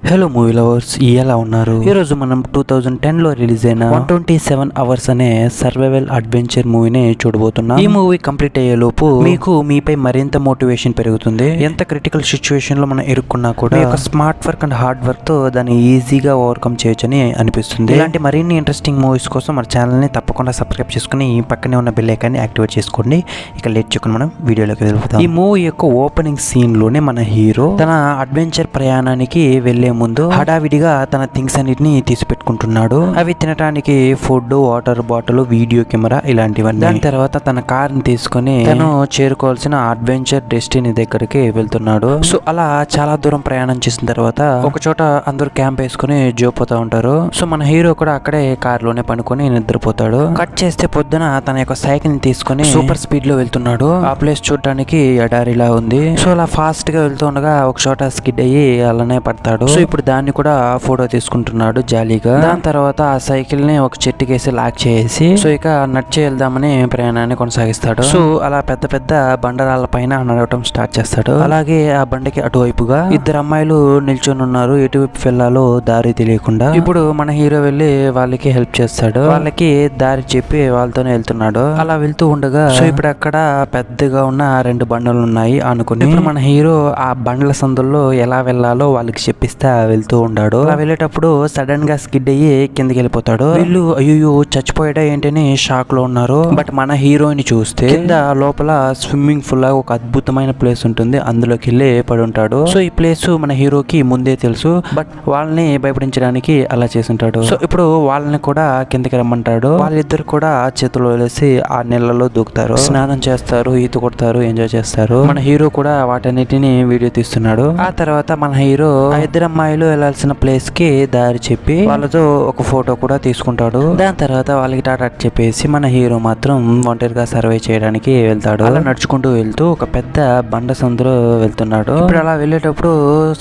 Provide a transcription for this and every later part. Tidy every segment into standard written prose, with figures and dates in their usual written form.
Hello movie lovers, ఎలా ఉన్నారు? ఈరోజు మనం 2010లో రిలీజ్ అయిన 127 అవర్స్ అనే సర్వైవల్ అడ్వెంచర్ మూవీని చూడబోతున్నాం. ఈ మూవీ కంప్లీట్ అయ్యే లోపు మీకు మీపై మరింత మోటివేషన్ పెరుగుతుంది. ఎంత క్రిటికల్ సిచ్యువేషన్ లో మనం ఇరుక్కున్నా కూడా ఒక smart work and hard work తో దాన్ని ఈజీగా ఓవర్కమ్ చేయొచ్చని అనిపిస్తుంది. ఇలాంటి మరిన్ని ఇంట్రెస్టింగ్ మూవీస్ కోసం మన ఛానల్ ని తప్పకుండా సబ్స్క్రైబ్ చేసుకుని పక్కనే ఉన్న బెల్ ఐకాన్ ని యాక్టివేట్ చేసుకోండి. ఇక లేట్ చేయకుండా మనం వీడియోలోకి వెళ్ళిపోతాం. ఈ మూవీ యొక్క ఓపెనింగ్ సీన్ లోనే మన హీరో తన అడ్వెంచర్ ప్రయాణానికి వెళ్లే ముందు హడావిడిగా తన థింగ్స్ అన్నిటిని తీసి పెట్టుకుంటున్నాడు. అవి తినడానికి food, water bottle, video camera ఇలాంటివన్నీ. దాని తర్వాత తన కార్ ని తీసుకుని తను చేరుకోవాల్సిన అడ్వెంచర్ డెస్టినీ దగ్గరికి వెళ్తున్నాడు. సో అలా చాలా దూరం ప్రయాణం చేసిన తర్వాత ఒక చోట అందరూ క్యాంప్ వేసుకుని జోపోతా ఉంటారు. సో మన హీరో కూడా అక్కడే కార్ లోనే పనుకొని నిద్రపోతాడు. కట్ చేస్తే పొద్దున తన యొక్క సైకిల్ ని తీసుకుని సూపర్ స్పీడ్ లో వెళ్తున్నాడు. ఆ ప్లేస్ చూడడానికి ఎడారిలా ఉంది. సో అలా ఫాస్ట్ గా వెళ్తుండగా ఒక చోట స్కిడ్ అయ్యి అలానే పడతాడు. సో ఇప్పుడు దాన్ని కూడా ఫోటో తీసుకుంటున్నాడు జాలీగా. దాని తర్వాత ఆ సైకిల్ ని ఒక చెట్టుకేసి లాక్ చేసి సో ఇక నడిచి వెళ్దామని ప్రయాణాన్ని కొనసాగిస్తాడు. సో అలా పెద్ద పెద్ద బండరాల పైన నడవటం స్టార్ట్ చేస్తాడు. అలాగే ఆ బండకి అటువైపుగా ఇద్దరు అమ్మాయిలు నిల్చొని ఉన్నారు. ఎటువైపు వెళ్ళాలో దారి తెలియకుండా. ఇప్పుడు మన హీరో వెళ్ళి వాళ్ళకి హెల్ప్ చేస్తాడు. వాళ్ళకి దారి చెప్పి వాళ్ళతోనే వెళ్తున్నాడు. అలా వెళ్తూ ఉండగా సో ఇప్పుడు అక్కడ పెద్దగా ఉన్న రెండు బండలు ఉన్నాయి అనుకుని ఇప్పుడు మన హీరో ఆ బండ్ల సందుల్లో ఎలా వెళ్ళాలో వాళ్ళకి చెప్పిస్తా వెళ్తూ ఉన్నాడు. అలా వెళ్ళేటప్పుడు సడన్ గా స్కిడ్ అయ్యి కిందకి వెళ్ళిపోతాడు. వీళ్ళు అయ్యో చచ్చిపోయాడా ఏంటని షాక్ లో ఉన్నారు. బట్ మన హీరోని చూస్తే కింద లోపల స్విమ్మింగ్ పూల్ లా ఒక అద్భుతమైన ప్లేస్ ఉంటుంది. అందులోకి వెళ్ళి పడి ఉంటాడు. సో ఈ ప్లేస్ మన హీరోకి ముందే తెలుసు. బట్ వాళ్ళని భయపడించడానికి అలా చేసి ఉంటాడు. సో ఇప్పుడు వాళ్ళని కూడా కిందకి రమ్మంటాడు. వాళ్ళిద్దరు కూడా చేతులు వేసి ఆ నీళ్ళలో దూకుతారు. స్నానం చేస్తారు, ఈత కొడతారు, ఎంజాయ్ చేస్తారు. మన హీరో కూడా వాటన్నిటిని వీడియో తీస్తున్నాడు. ఆ తర్వాత మన హీరో ఆ ఇద్దరు అమ్మాయిలు వెళ్లాల్సిన ప్లేస్ కి దారి చెప్పి వాళ్ళతో ఒక ఫోటో కూడా తీసుకుంటాడు. దాని తర్వాత వాళ్ళకి టాటా చెప్పేసి మన హీరో మాత్రం ఒంటరిగా సర్వే చేయడానికి వెళ్తాడు. అలా నడుచుకుంటూ వెళ్తూ ఒక పెద్ద బండ సందులో వెళ్తున్నాడు. ఇప్పుడు అలా వెళ్ళేటప్పుడు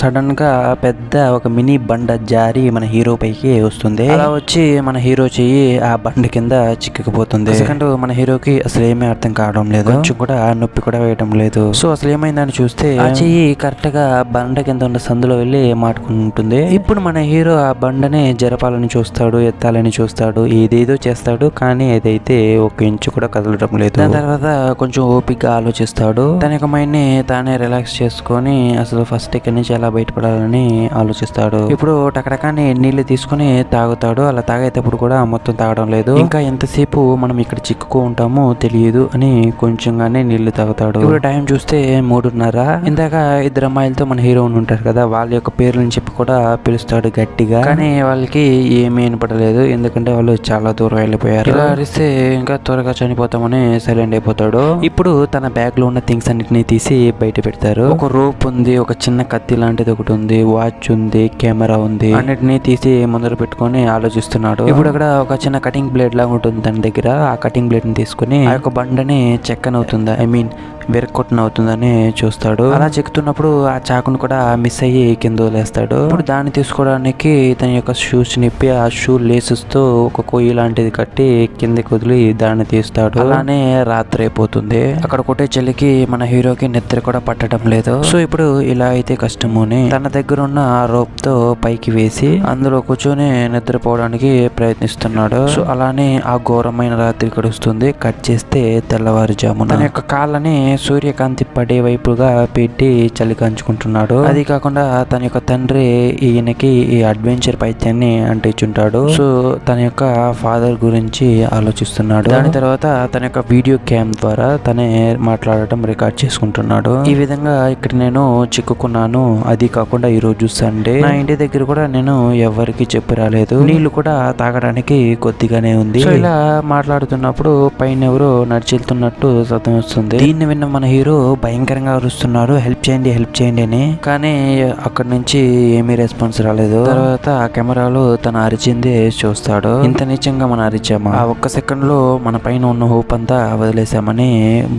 సడన్ గా పెద్ద ఒక మినీ బండ జారి మన హీరో పైకి వస్తుంది. అలా వచ్చి మన హీరో చెయ్యి ఆ బండ కింద చిక్కుకుపోతుంది. సెకండ్ మన హీరోకి అసలు ఏమీ అర్థం కావడం లేదు. కొంచెం కూడా నొప్పి కూడా వేయడం లేదు. సో అసలు ఏమైందని చూస్తే ఆ చెయ్యి కరెక్ట్ గా బండ కింద ఉన్న సందులో వెళ్ళి మాటుకుంటుంది. ఇప్పుడు మన హీరో ఆ బండని జరపాలని చూస్తాడు, ఎత్తాలని చూస్తాడు, ఏదేదో చేస్తాడు. కానీ ఏదైతే ఒక ఇంచు కూడా కదలడం లేదు. దాని తర్వాత కొంచెం ఓపికగా ఆలోచిస్తాడు. తన యొక్క మైండ్ ని తానే రిలాక్స్ చేసుకొని అసలు ఫస్ట్ ఇక్కడి నుంచి ఎలా బయటపడాలని ఆలోచిస్తాడు. ఇప్పుడు టకటకాని నీళ్లు తీసుకుని తాగుతాడు. అలా తాగేటప్పుడు కూడా మొత్తం తాగడం లేదు. ఇంకా ఎంతసేపు మనం ఇక్కడ చిక్కుకో ఉంటామో తెలియదు అని కొంచెంగానే నీళ్లు తాగుతాడు. ఇప్పుడు టైం చూస్తే 3:30. ఇందాక ఇద్దరు అమ్మాయిలతో మన హీరో ఉంటారు కదా, వాళ్ళ యొక్క పేర్లను చెప్పి కూడా పిలుస్తాడు గట్టిగా. కానీ వాళ్ళకి ఏమీ వినపడలేదు. ఎందుకంటే వాళ్ళు చాలా దూరం వెళ్ళిపోయారు. ఇలా అరిస్తే ఇంకా త్వరగా చనిపోతామని సైలెంట్ అయిపోతాడు. ఇప్పుడు తన బ్యాగ్ లో ఉన్న థింగ్స్ అన్నిటిని తీసి బయట పెడతారు. ఒక రోప్ ఉంది, ఒక చిన్న కత్తి లాంటిది ఒకటి ఉంది, వాచ్ ఉంది, కెమెరా ఉంది. అన్నిటిని తీసి ముందర పెట్టుకొని ఆలోచిస్తున్నాడు. ఇప్పుడు అక్కడ ఒక చిన్న కటింగ్ బ్లేడ్ లాగా ఉంటుంది తన దగ్గర. ఆ కటింగ్ బ్లేడ్ ని తీసుకుని ఆ యొక్క బండని చెక్కనవుతుందా, ఐ మీన్ వెరక్కొట్టన అవుతుందని చూస్తాడు. అలా చెక్కుతున్నప్పుడు ఆ చాకును కూడా మిస్ అయ్యి కింద వదిలేస్తాడు. ఇప్పుడు దాన్ని తీసుకోవడానికి తన యొక్క షూస్ నిప్పి ఆ షూ లేసెస్ తో ఒక కొయ్యి లాంటిది కట్టి కిందకి వదిలి దాన్ని తీస్తాడు. అలానే రాత్రి అయిపోతుంది. అక్కడ కొట్టే చలికి మన హీరోకి నిద్ర కూడా పట్టడం లేదు. సో ఇప్పుడు ఇలా అయితే కష్టమని తన దగ్గర ఉన్న రోప్ తో పైకి వేసి అందులో కూర్చొని నిద్రపోవడానికి ప్రయత్నిస్తున్నాడు. సో అలానే ఆ ఘోరమైన రాత్రి గడుస్తుంది. కట్ చేస్తే తెల్లవారుజామున తన యొక్క కాళ్ళని సూర్యకాంతి పడే వైపుగా పెట్టి చలి కంచుకుంటున్నాడు. అది కాకుండా తన యొక్క తండ్రి ఈయనకి ఈ అడ్వెంచర్ పైత్యాన్ని అంటించుంటాడు. సో తన యొక్క ఫాదర్ గురించి ఆలోచిస్తున్నాడు. దాని తర్వాత తన యొక్క వీడియో క్యామ్ ద్వారా తనే మాట్లాడటం రికార్డ్ చేసుకుంటున్నాడు. ఈ విధంగా ఇక్కడ నేను చిక్కుకున్నాను. అది కాకుండా ఈ రోజు సండే, నా ఇంటి దగ్గర కూడా నేను ఎవరికి చెప్పి రాలేదు. నీళ్లు కూడా తాగడానికి కొద్దిగానే ఉంది. సో ఇలా మాట్లాడుతున్నప్పుడు పైన ఎవరో నడిచెళ్తున్నట్టు శబ్దం వస్తుంది. దీన్ని విన్న మన హీరో భయంకరంగా అరుస్తున్నారు, హెల్ప్ చేయండి హెల్ప్ చేయండి అని. కానీ అక్కడ నుంచి ఏమీ రెస్పాన్స్ రాలేదు. తర్వాత ఆ కెమెరాలో తన అరిచింది చూస్తాడు. ఇంత నిజంగా మనం అరిచామా, ఆ ఒక్క సెకండ్ లో మన పైన ఉన్న హోప్ అంతా వదిలేసామని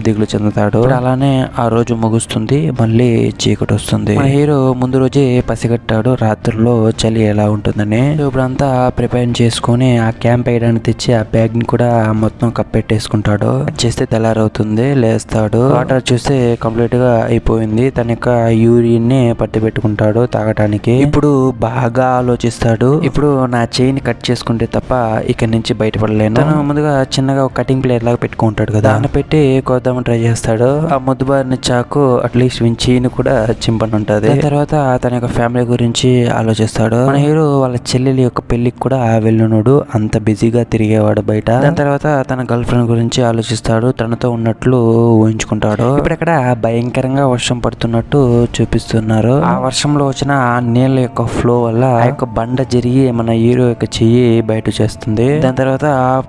దిగులు చెందుతాడు. అలానే ఆ రోజు ముగుస్తుంది. మళ్ళీ చీకటి వస్తుంది. మన హీరో ముందు రోజే పసిగట్టాడు రాత్రుల్లో చలి ఎలా ఉంటుందని. ఇప్పుడంతా ప్రిపేర్ చేసుకుని ఆ క్యాంప్ వేయడానికి తెచ్చి ఆ బ్యాగ్ ని కూడా మొత్తం కప్పెట్టేసుకుంటాడు. చేస్తే తెల్లారవుతుంది. లేస్తాడు. వాటర్ చూస్తే కంప్లీట్ గా అయిపోయింది. తన యొక్క యూరిన్ ని పట్టి పెట్టుకుంటాడు తాగటానికి. ఇప్పుడు బాగా ఆలోచిస్తాడు, ఇప్పుడు నా చెయ్యిని కట్ చేసుకుంటే తప్ప ఇక్కడ నుంచి బయటపడలేను. తను ముందుగా చిన్నగా ఒక కటింగ్ ప్లేట్ లాగా పెట్టుకుంటాడు కదా, దాన్ని పెట్టి కోద్దామని ట్రై చేస్తాడు. ఆ ముద్దుబారిన చాకు అట్లీస్ట్ చెయ్యిని కూడా చింపని ఉంటది. తర్వాత తన యొక్క ఫ్యామిలీ గురించి ఆలోచిస్తాడు. మన హీరో వాళ్ళ చెల్లెలి యొక్క పెళ్లికి కూడా వెళ్ళునుడు, అంత బిజీగా తిరిగేవాడు బయట. దాని తర్వాత తన గర్ల్ ఫ్రెండ్ గురించి ఆలోచిస్తాడు, తనతో ఉన్నట్లు ఊహించుకుంటాడు. ఇప్పుడు అక్కడ భయంకరంగా వర్షం పడుతున్నట్టు చూపిస్తున్నారు. ఆ వర్షంలో వచ్చిన నీళ్ళ యొక్క ఫ్లో వల్ల ఆ యొక్క బండ జరిగి మన హీరో యొక్క చెయ్యి బయట చేస్తుంది. దాని తర్వాత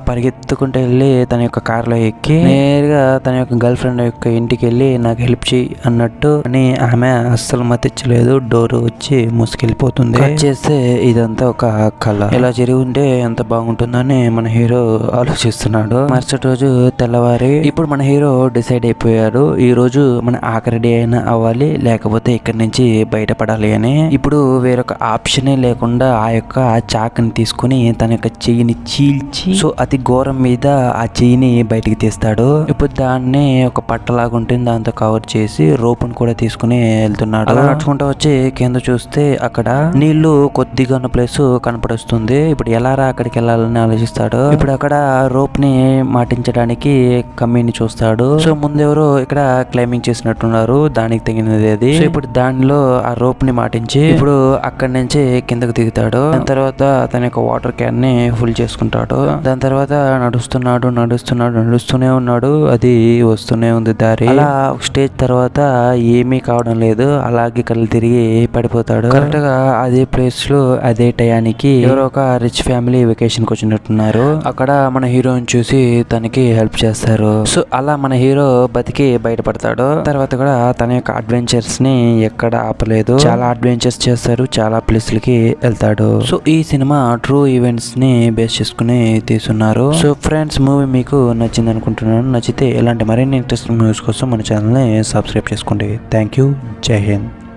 పరిగెత్తుకుంటూ వెళ్ళి తన యొక్క కారులో ఎక్కి నేరుగా తన యొక్క గర్ల్ ఫ్రెండ్ యొక్క ఇంటికి వెళ్ళి నాకు హెల్ప్ చేయి అన్నట్టు అని ఆమె అస్సలు మతిచ్చలేదు. డోర్ వచ్చి మూసుకెళ్ళిపోతుంది. చేస్తే ఇదంతా ఒక కళ. ఇలా జరిగి ఉంటే ఎంత బాగుంటుందని మన హీరో ఆలోచిస్తున్నాడు. మరుసటి రోజు తెల్లవారి ఇప్పుడు మన హీరో డిసైడ్ అయిపోయాడు, ఈ రోజు మన ఆఖరి డే అయినా అవ్వాలి, లేకపోతే ఇక్కడి నుంచి బయటపడాలి అని. ఇప్పుడు వేరొక ఆప్షనే లేకుండా ఆ యొక్క చాకుని తీసుకుని తన యొక్క చెయ్యిని చీల్చి సో అతి ఘోరం మీద ఆ చెయ్యిని బయటికి తీస్తాడు. ఇప్పుడు దాన్ని ఒక పట్టలాగా ఉంటుంది, దాంతో కవర్ చేసి రోపును కూడా తీసుకుని వెళ్తున్నాడు. అలా నడుచుకుంటూ వచ్చి కింద చూస్తే అక్కడ నీళ్లు కొద్దిగా ఉన్న ప్లేస్ కనపడుస్తుంది. ఇప్పుడు ఎలా రా అక్కడికి వెళ్ళాలని ఆలోచిస్తాడు. ఇప్పుడు అక్కడ రోప్ ని మాటించడానికి కమ్మీని చూస్తాడు. సో ముందెవరో ఇక్కడ క్లైంబింగ్ చేసినట్టున్నారు, దానికి తగినది అది. సో ఇప్పుడు దానిలో ఆ రోప్ ని మాటించి ఇప్పుడు అక్కడి నుంచి కిందకు దిగుతాడు. దాని తర్వాత తన యొక్క వాటర్ క్యాన్ ని ఫుల్ చేసుకుంటాడు. దాని తర్వాత నడుస్తూనే ఉన్నాడు, అది వస్తూనే ఉంది దారి. అలా స్టేజ్ తర్వాత ఏమీ కావడం లేదు, అలాగే కళ్ళు తిరిగి పడిపోతాడు. కరెక్ట్ గా అదే ప్లేస్ లో అదే టయానికి ఎవరో ఒక రిచ్ ఫ్యామిలీ వెకేషన్ కి వచ్చినట్టున్నారు. అక్కడ మన హీరోని చూసి తనకి హెల్ప్ చేస్తారు. సో అలా మన హీరో బతికి బయటపడతాడు. తర్వాత కూడా తన యొక్క అడ్వెంచర్స్ ని ఎక్కడ ఆపలేదు, చాలా అడ్వెంచర్స్ చేస్తారు, చాలా ప్లేస్లకి వెళ్తాడు. సో ఈ సినిమా ట్రూ ఈవెంట్స్ ని బేస్ చేసుకుని తీసున్నారు. సో ఫ్రెండ్స్, మూవీ మీకు నచ్చింది అనుకుంటున్నాను. నచ్చితే ఇలాంటి మరిన్ని ఇంట్రెస్టింగ్ మూవీస్ కోసం మన ఛానల్ ని సబ్స్క్రైబ్ చేసుకోండి. Thank you. జై హింద్.